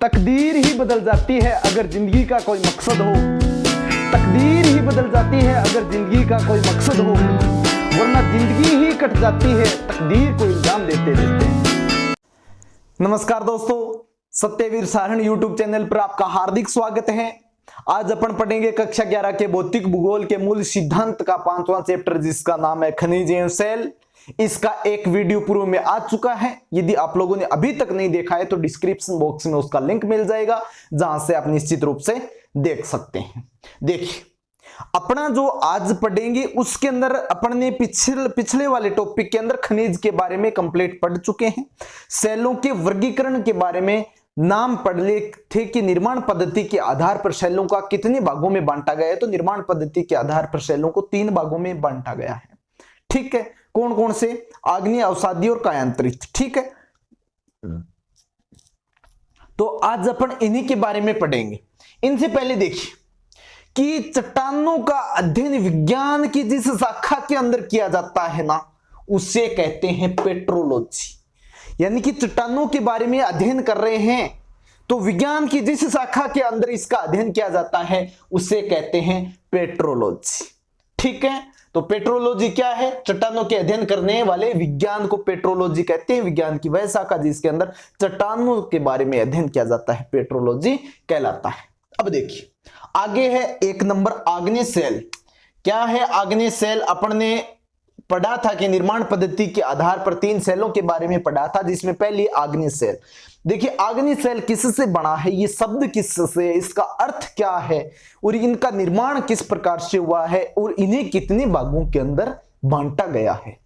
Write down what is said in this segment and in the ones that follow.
तकदीर ही बदल जाती है अगर जिंदगी का कोई मकसद हो। तकदीर ही बदल जाती है अगर जिंदगी का कोई मकसद हो, वरना जिंदगी ही कट जाती है तकदीर को इल्जाम देते देते। नमस्कार दोस्तों, सत्यवीर सारण यूट्यूब चैनल पर आपका हार्दिक स्वागत है। आज अपन पढ़ेंगे कक्षा 11 के भौतिक भूगोल के मूल सिद्धांत का 5वां चैप्टर, जिसका नाम है खनिज एवं सेल। इसका एक वीडियो पूर्व में आ चुका है। यदि आप लोगों ने अभी तक नहीं देखा है तो डिस्क्रिप्शन बॉक्स में उसका लिंक मिल जाएगा, जहां से आप निश्चित रूप से देख सकते हैं। देखिए, अपना जो आज पढ़ेंगे उसके अंदर अपन ने पिछले वाले टॉपिक के अंदर खनिज के बारे में कंप्लीट पढ़ चुके हैं। सेलों के वर्गीकरण के बारे में नाम पढ़ लिए थे कि निर्माण पद्धति के आधार पर सेलों का कितने भागों में बांटा गया है। तो निर्माण पद्धति के आधार पर सेलों को 3 भागों में बांटा गया है। ठीक है, कौन कौन से? आग्नेय, अवसादी और कायांतरित। ठीक है, तो आज अपन इन्हीं के बारे में पढ़ेंगे। इनसे पहले देखिए कि चट्टानों का अध्ययन विज्ञान की जिस शाखा के अंदर किया जाता है ना, उसे कहते हैं पेट्रोलॉजी। यानी कि चट्टानों के बारे में अध्ययन कर रहे हैं तो विज्ञान की जिस शाखा के अंदर इसका अध्ययन किया जाता है उसे कहते हैं पेट्रोलॉजी। ठीक है, तो पेट्रोलॉजी क्या है? चट्टानों के अध्ययन करने वाले विज्ञान को पेट्रोलॉजी कहते हैं। विज्ञान की वह शाखा जिसके अंदर चट्टानों के बारे में अध्ययन किया जाता है, पेट्रोलॉजी कहलाता है। अब देखिए आगे है 1 नंबर आग्नेय सेल। क्या है आग्नेय सेल? अपन ने पढ़ा था कि निर्माण पद्धति के आधार पर 3 सेलों के बारे में पढ़ा था, जिसमें पहली आग्नेय सेल। देखिए आग्नेय सेल किससे बना है, ये शब्द किससे, इसका अर्थ क्या है और इनका निर्माण किस प्रकार से हुआ है और इन्हें कितने भागों के अंदर बांटा गया है।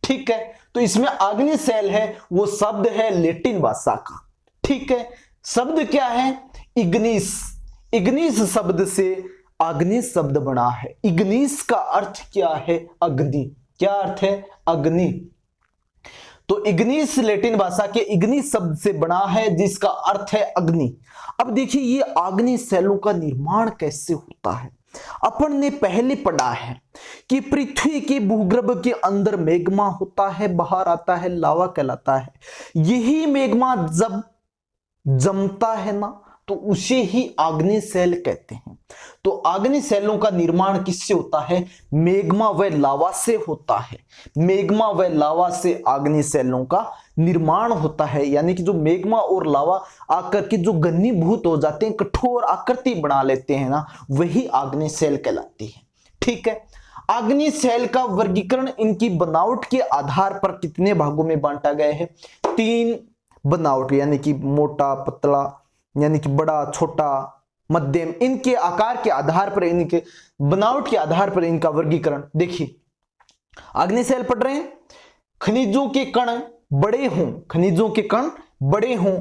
ठीक है, तो इसमें आग्नेय सेल है वो शब्द है लैटिन भाषा का। ठीक है, शब्द क्या है? इग्निस। इग्निस शब्द से अग्नि शब्द बना है। इग्निस का अर्थ क्या है? अग्नि। क्या अर्थ है? अग्नि। तो इग्निस लैटिन भाषा के इग्निस शब्द से बना है, जिसका अर्थ है अग्नि। अब देखिए ये आग्नेय सेलों का निर्माण कैसे होता है। अपन ने पहले पढ़ा है कि पृथ्वी के भूगर्भ के अंदर मैग्मा होता है, बाहर आता है, लावा कहलाता है। यही मैग्मा जब जमता है ना, तो उसे ही आग्नेय सेल कहते हैं। तो आग्नेय सेलों का निर्माण किससे होता है? मैग्मा व लावा से होता है। मैग्मा व लावा से आग्नेय सेलों का निर्माण होता है। यानी कि जो मैग्मा और लावा आकर के जो घनीभूत हो जाते हैं, कठोर आकृति बना लेते हैं ना, वही आग्नेय सेल कहलाती है। ठीक है, आग्नेय सेल का वर्गीकरण इनकी बनावट के आधार पर कितने भागों में बांटा गया है? 3 बनावट, यानी कि मोटा, पतला, यानी कि बड़ा, छोटा, मध्यम, इनके आकार के आधार पर, इनके बनावट के आधार पर इनका वर्गीकरण। देखिए आग्नेय सेल पढ़ रहे हैं, खनिजों के कण बड़े हों, खनिजों के कण बड़े हों।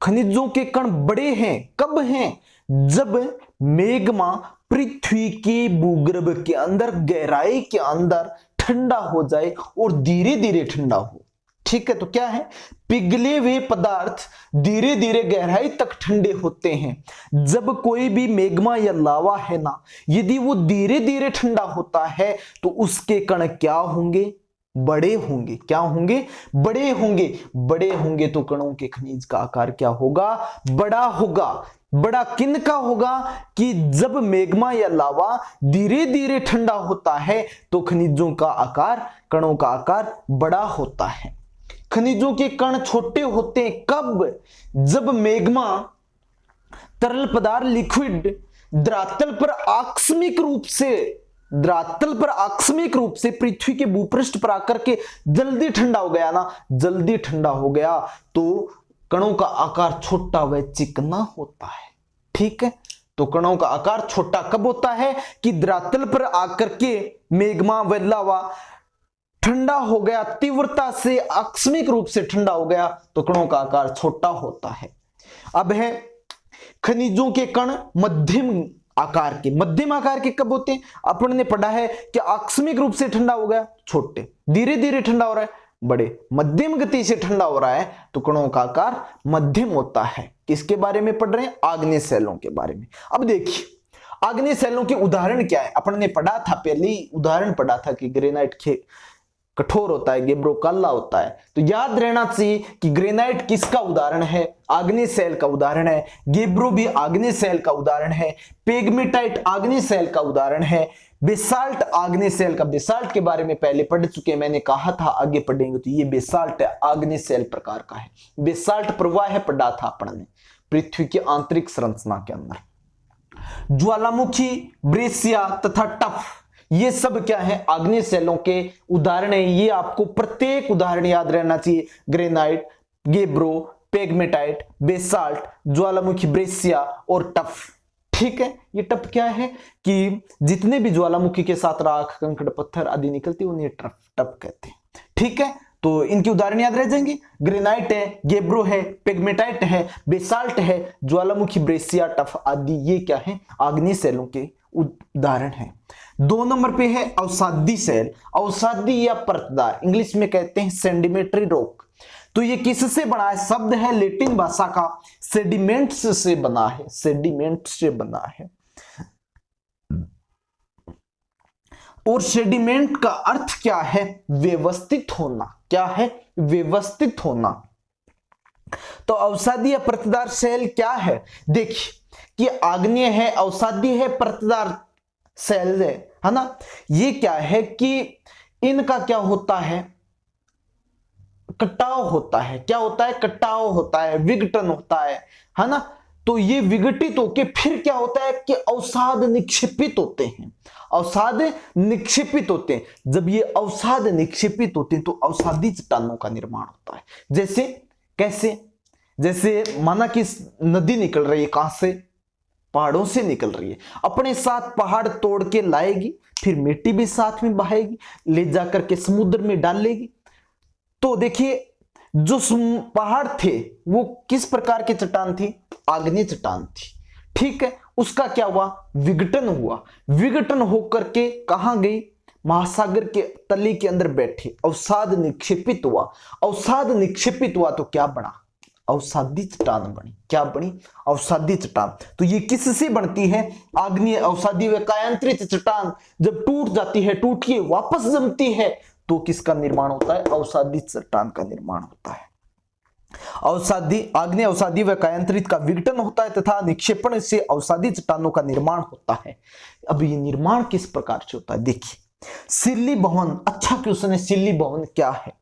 खनिजों के कण बड़े हैं कब हैं? जब मैग्मा पृथ्वी के भूगर्भ के अंदर, गहराई के अंदर ठंडा हो जाए और धीरे धीरे ठंडा हो। ठीक है, तो क्या है? पिघले हुए पदार्थ धीरे धीरे गहराई तक ठंडे होते हैं। जब कोई भी मैग्मा या लावा है ना, यदि वो धीरे धीरे ठंडा होता है तो उसके कण क्या होंगे? बड़े होंगे। क्या होंगे? बड़े होंगे। बड़े होंगे तो कणों के खनिज का आकार क्या होगा? बड़ा होगा। बड़ा किन का होगा? कि जब मैग्मा या लावा धीरे धीरे ठंडा होता है तो खनिजों का आकार, कणों का आकार बड़ा होता है। खनिजों के कण छोटे होते हैं कब? जब मैग्मा, तरल पदार्थ, लिक्विड धरातल पर आकस्मिक रूप से पृथ्वी के भूपृष्ठ पर आकर के जल्दी ठंडा हो गया ना, जल्दी ठंडा हो गया तो कणों का आकार छोटा व चिकना होता है। ठीक है, तो कणों का आकार छोटा कब होता है? कि धरातल पर आकर के मैग्मा व लावा ठंडा हो गया, तीव्रता से, आकस्मिक रूप से ठंडा हो गया तो कणों का आकार छोटा होता है। अब है खनिजों के कण मध्यम आकार के। मध्यम आकार के कब होते हैं? अपन ने पढ़ा है कि आकस्मिक रूप से ठंडा हो गया, छोटे, धीरे धीरे ठंडा हो रहा है, बड़े, मध्यम गति से ठंडा हो रहा है तो कणों का आकार मध्यम होता है। किसके बारे में पढ़ रहे हैं? आग्नेय सेलों के बारे में। अब देखिए आग्नेय सेलों के उदाहरण क्या है? अपन ने पढ़ा था, पहले उदाहरण पढ़ा था कि ग्रेनाइट कठोर होता है, गेब्रो काला होता है। तो याद रहना चाहिए कि ग्रेनाइट किसका उदाहरण है, आग्नेय शैल का उदाहरण है, गेब्रो भी आग्नेय शैल का उदाहरण है, पेग्मेटाइट आग्नेय शैल का उदाहरण है, बेसाल्ट आग्नेय शैल का। बेसाल्ट के बारे में पहले पढ़ चुके हैं, मैंने कहा था आगे पढ़ेंगे। तो ये बेसाल्ट है, आग्नेय शैल प्रकार का है। बेसाल्ट प्रवाह पढ़ा था अपन ने पृथ्वी की आंतरिक संरचना के अंदर। ज्वालामुखी, ब्रेसिया तथा टफ, ये सब क्या है, आग्नेय शैलों के उदाहरण है। ये आपको प्रत्येक उदाहरण याद रहना चाहिए। ग्रेनाइट, गेब्रो, पेग्मेटाइट, बेसाल्ट, ज्वालामुखी, ब्रेसिया और टफ। ठीक है, ये टफ क्या है कि जितने भी ज्वालामुखी के साथ राख, कंकड़, पत्थर आदि निकलती है उन्हें टफ कहते हैं। ठीक है, तो इनके उदाहरण याद रह जाएंगे। ग्रेनाइट है, गेब्रो है, पेग्मेटाइट है, बेसाल्ट है, ज्वालामुखी, ब्रेसिया, टफ आदि ये क्या है, आग्नेय शैलों के उदाहरण है। 2 नंबर पे है अवसादी शैल। अवसादी या परतदार, इंग्लिश में कहते हैं सेडिमेंट्री रॉक। तो ये किससे बना है, शब्द है लैटिन भाषा का, सेडिमेंट्स से बना है, सेडिमेंट से बना है। और सेडिमेंट का अर्थ क्या है, व्यवस्थित होना। क्या है, व्यवस्थित होना। तो अवसादी या परतदार शैल क्या है, देखिए कि आग्नेय है, अवसादी है, परतदार शैल है ना। ये क्या है कि इनका क्या होता है, कटाव होता है। क्या होता है, कटाव होता है, विघटन होता है ना। तो ये विघटित होके फिर क्या होता है कि अवसाद निक्षेपित होते हैं, अवसाद निक्षेपित होते हैं। जब ये अवसाद निक्षेपित होते हैं तो अवसादी चट्टानों का निर्माण होता है। जैसे कैसे, जैसे माना कि नदी निकल रही है, कहां से, पहाड़ों से निकल रही है, अपने साथ पहाड़ तोड़ के लाएगी, फिर मिट्टी भी साथ में बहाएगी, ले जाकर के समुद्र में डालेगी। तो देखिए जो पहाड़ थे वो किस प्रकार के चट्टान थी, आग्नेय चट्टान थी। ठीक है, उसका क्या हुआ, विघटन हुआ। विघटन होकर के कहां गई, महासागर के तली के अंदर बैठी, अवसाद निक्षेपित हुआ। अवसाद निक्षेपित हुआ तो क्या बना, अवसादी चट्टान बनी। क्या बनी, अवसादी चट्टान। तो ये किससे बनती है, आग्नेय अवसादी व कायांतरित चट्टान जब टूट जाती है, टूट के वापस जमती है तो किसका निर्माण होता है, अवसादी चट्टान का निर्माण होता है। अवसादी, आग्नेय अवसादी व कायांतरित का विघटन होता है तथा निक्षेपण से अवसादी चट्टानों का निर्माण होता है। अब ये निर्माण किस प्रकार से होता है, देखिए सिल्ली भवन। अच्छा क्वेश्चन है, सिल्ली भवन क्या है,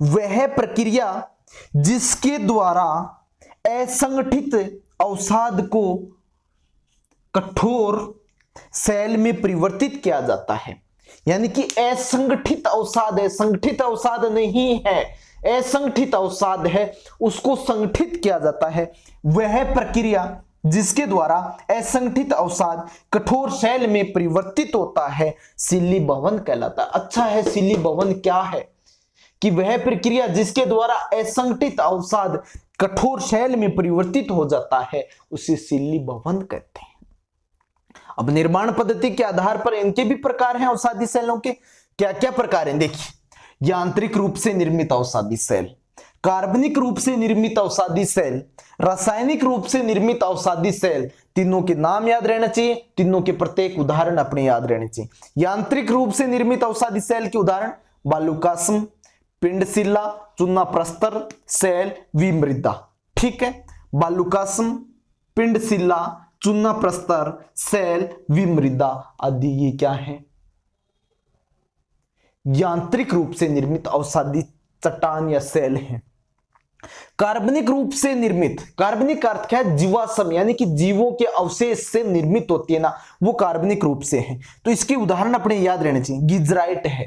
वह प्रक्रिया जिसके द्वारा असंगठित अवसाद को कठोर शैल में परिवर्तित किया जाता है। यानी कि असंगठित अवसाद है, संगठित अवसाद नहीं है, असंगठित अवसाद है, उसको संगठित किया जाता है। वह प्रक्रिया जिसके द्वारा असंगठित अवसाद कठोर शैल में परिवर्तित होता है सिल्ली भवन कहलाता है। अच्छा है, सिल्ली भवन क्या है कि वह प्रक्रिया जिसके द्वारा असंगठित अवसाद कठोर शैल में परिवर्तित हो जाता है उसे सिल्ली भवन कहते हैं। अब निर्माण पद्धति के आधार पर इनके भी प्रकार हैं अवसादी शैलों के। क्या क्या प्रकार हैं, देखिए यांत्रिक रूप से निर्मित अवसादी शैल, कार्बनिक रूप से निर्मित अवसादी शैल, रासायनिक रूप से निर्मित अवसादी शैल। तीनों के नाम याद रहना चाहिए, तीनों के प्रत्येक उदाहरण अपने याद रहने चाहिए। यांत्रिक रूप से निर्मित अवसादी शैल के उदाहरण बालुकास्म, पिंडशिला, चूना प्रस्तर, शैल, विमृदा। ठीक है, बालुकास्म, पिंडशिला, चूना प्रस्तर, शैल, विमृदा आदि ये क्या है, यांत्रिक रूप से निर्मित अवसादी चट्टान या शैल हैं। कार्बनिक रूप से निर्मित, कार्बनिक अर्थ क्या है, जीवाश्म यानी कि जीवों के अवशेष से निर्मित होती है ना, वो कार्बनिक रूप से है। तो इसके उदाहरण अपने याद रहने चाहिए, गिजराइट है,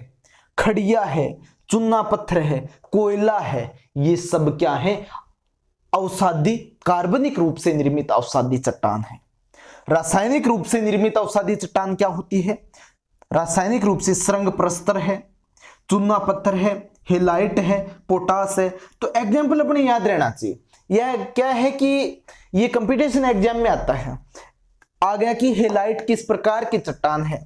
खड़िया है, चूना पत्थर है, कोयला है, ये सब क्या है, अवसादी कार्बनिक रूप से निर्मित अवसादी चट्टान है। रासायनिक रूप से निर्मित अवसादी चट्टान क्या होती है, रासायनिक रूप से सुरंग प्रस्तर है, चूना पत्थर है, हेलाइट है, पोटास है। तो एग्जाम्पल अपने याद रहना चाहिए। यह क्या है कि ये कंपटीशन एग्जाम में आता है, आ गया कि हेलाइट किस प्रकार की चट्टान है,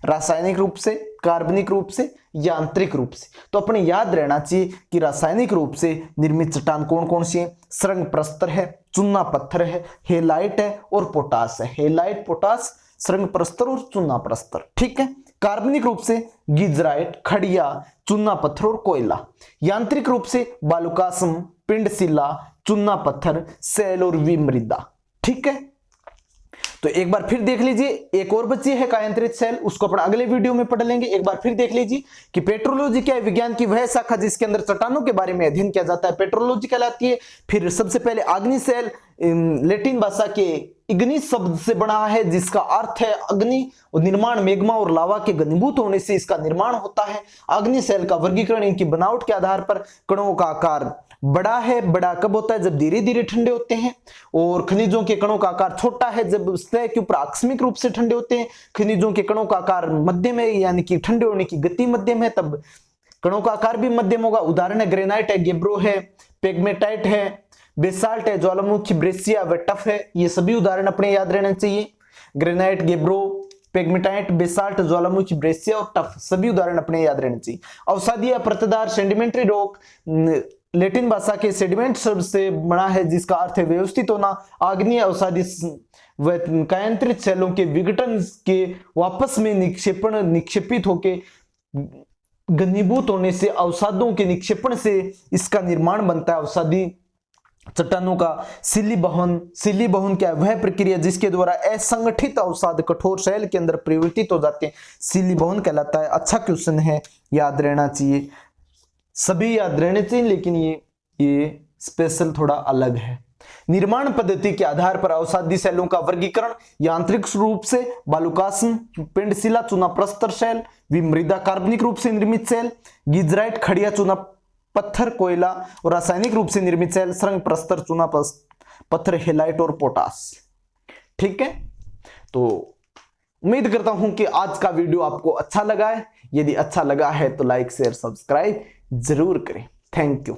रासायनिक रूप से, कार्बनिक रूप से, यांत्रिक रूप से। तो अपने याद रहना चाहिए कि रासायनिक रूप से निर्मित चट्टान कौन कौन सी है, सुरंग प्रस्तर है, चूना पत्थर है, हेलाइट है और पोटास है। हेलाइट, पोटास, सुरंग प्रस्तर और चूना प्रस्तर। ठीक है, कार्बनिक रूप से गिजराइट, खड़िया, चूना पत्थर और कोयला। यांत्रिक रूप से बालुकासम, पिंडशिला, चूना पत्थर, सेल और विमृदा। ठीक है, तो एक बार फिर देख लीजिए, एक और बची है कायांतरित सेल, उसको अपन अगले वीडियो में पढ़ लेंगे। एक बार फिर देख लीजिए कि पेट्रोलॉजी क्या है, विज्ञान की वह शाखा जिसके अंदर चट्टानों के बारे में अध्ययन किया जाता है, पेट्रोलॉजी कहलाती है। फिर सबसे पहले अग्नि सेल, लैटिन भाषा के इग्निस शब्द से बना है, जिसका अर्थ है अग्नि, और निर्माण मेग्मा और लावा के घनीभूत होने से इसका निर्माण होता है। अग्नि सेल का वर्गीकरण इनकी बनावट के आधार पर, कणों का आकार बड़ा है, बड़ा कब होता है, जब धीरे धीरे ठंडे होते हैं, और खनिजों के कणों का आकार छोटा है जब सतह के ऊपर आकस्मिक रूप से ठंडे होते हैं। खनिजों के कणों का आकार मध्यम है, यानी कि ठंडे होने की गति मध्यम है, तब कणों का आकार भी मध्यम होगा। उदाहरण है ग्रेनाइट है, गेब्रो है, पेग्मेटाइट है, बेसाल्ट है, ज्वालामुखी, ब्रेसिया व टफ है। ये सभी उदाहरण अपने याद रहना चाहिए। ग्रेनाइट, गेब्रो, पेग्मेटाइट, बेसाल्ट, ज्वालामुखी, ब्रेसिया और टफ, सभी उदाहरण अपने याद रहने चाहिए। अवसादीय, परतदार, सेडिमेंट्री रॉक, लैटिन भाषा के सेडिमेंट शब्द से बना है, जिसका अर्थ है व्यवस्थित होना। आग्नेय अवसादी व कायांतरित सेलों के विघटन के वापस में निक्षेपित होके घनीभूत होने से, अवसादों के निक्षेपण से इसका निर्माण बनता है। अवसादी चट्टानों का सिलीबहन। सिलीबहन क्या है, वह प्रक्रिया जिसके द्वारा असंगठित अवसाद कठोर शैल के अंदर परिवर्तित हो जाते हैं, सिलीबहन कहलाता है। अच्छा क्वेश्चन है, याद रहना चाहिए, सभी याद रहने चाहिए, लेकिन ये स्पेशल थोड़ा अलग है। निर्माण पद्धति के आधार पर अवसादी सेलों का वर्गीकरण यांत्रिक रूप से बालुकासन, पिंडशिला, चूना प्रस्तर सेल, विमृदा कार्बनिक रूप से निर्मित सेल, गिजराइट, खड़िया, चूना पत्थर, कोयला, और रासायनिक रूप से निर्मित सेल, संग प्रस्तर, चूना पत्थर, हेलाइट और पोटास। ठीक है, तो उम्मीद करता हूं कि आज का वीडियो आपको अच्छा लगा है। यदि अच्छा लगा है तो लाइक, शेयर, सब्सक्राइब जरूर करें। Thank you.